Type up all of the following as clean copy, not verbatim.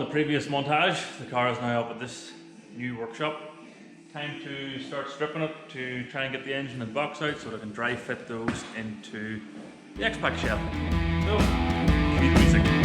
the previous montage, the car is now up at this new workshop. Time to start stripping it to try and get the engine and box out so that I can dry fit those into the XPack shell. So, keep music.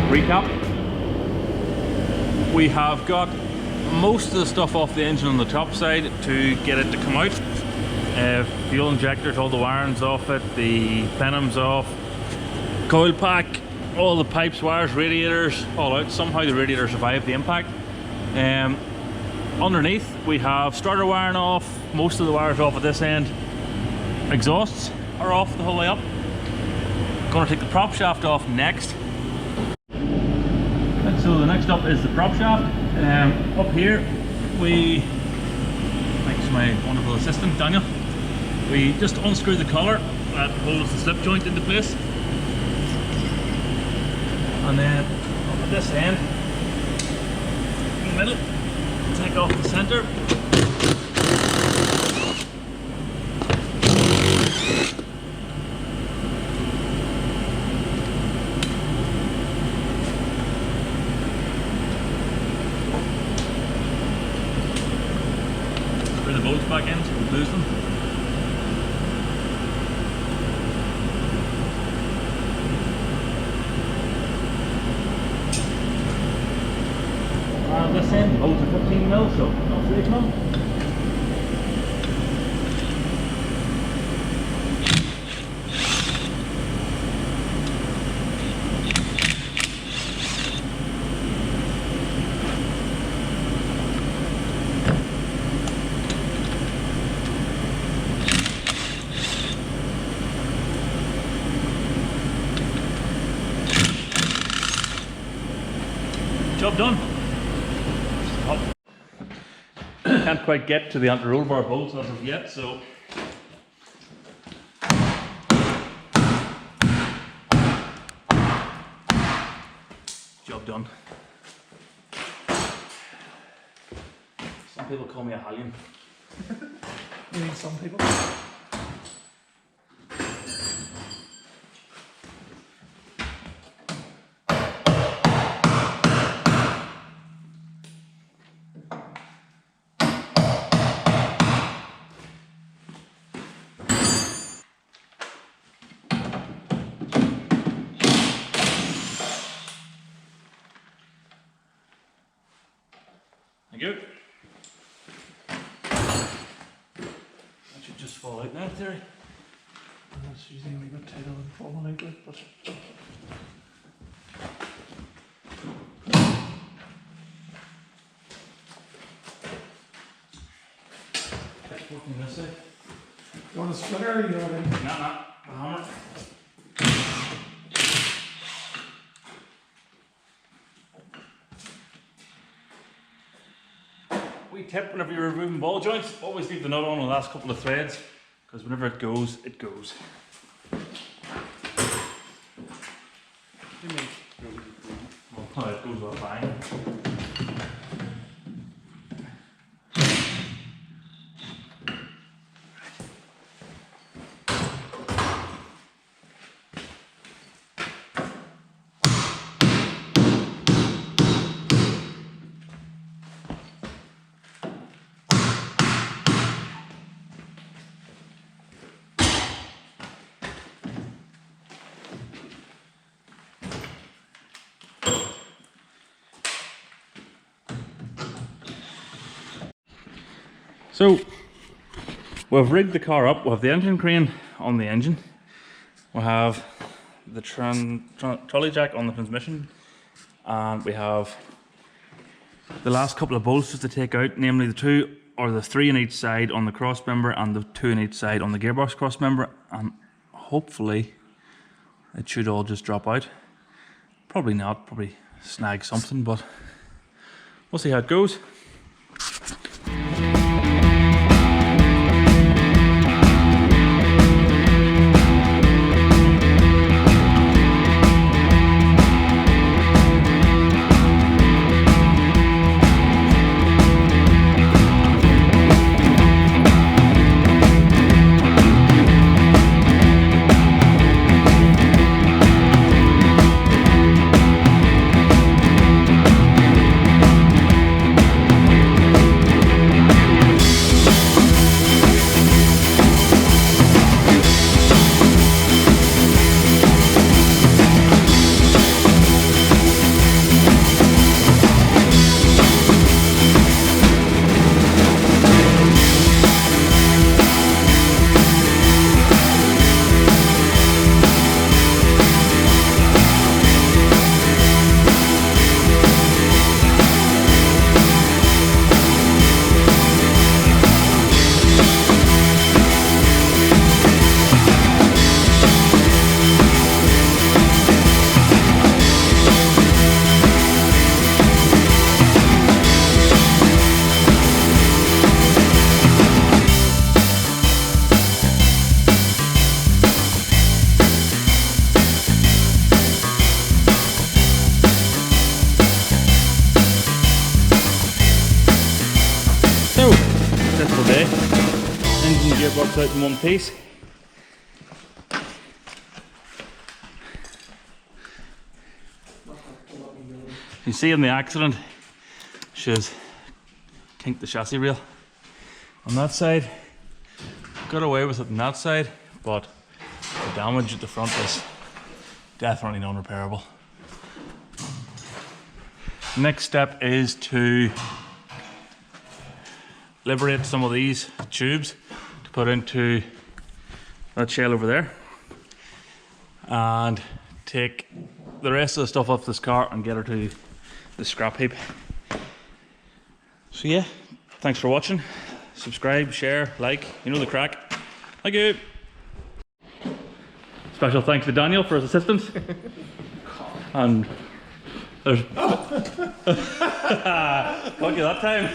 quick recap. We have got most of the stuff off the engine on the top side to get it to come out. Fuel injectors, all the wiring's off it, the plenum's off, coil pack, all the pipes, wires, radiators, all out. Somehow the radiator survived the impact. Underneath we have starter wiring off, most of the wires off at this end. Exhausts are off the whole way up. Gonna take the prop shaft off next. So the next up is the prop shaft. Up here we, thanks to my wonderful assistant Daniel, we just unscrew the collar that holds the slip joint into place, and then up at this end in the middle, take off the center. Screw the bolts back in so we lose them. This end, the bolts are 15mm, so not 3mm. Job done. Can't quite get to the anti-roll bar bolts as of yet, so job done. Some people call me a hallion. You mean some people? Thank you. That should just fall out now, in theory. That's usually a wee bit tighter than falling out like, but It's working this side. you want a splitter or you want a... No, a hammer. Wee tip whenever you're removing ball joints, always leave the nut on the last couple of threads, because whenever it goes, it goes. Well, it goes with a bang. So we've rigged the car up. We have the engine crane on the engine. We have the trolley jack on the transmission, and we have the last couple of bolts just to take out, namely the 2 or the 3 on each side on the cross member and the 2 on each side on the gearbox cross member, and hopefully it should all just drop out. Probably not, probably snag something, but we'll see how it goes. out in one piece. You see in the accident, she's kinked the chassis rail on that side. Got away with it on that side, but the damage at the front is definitely non-repairable. Next step is to liberate some of these tubes to put into that shell over there, and take the rest of the stuff off this car and get her to the scrap heap. So yeah, thanks for watching. Subscribe, share, like, you know the crack. Thank you. Special thanks to Daniel for his assistance. And there's... Got you that time.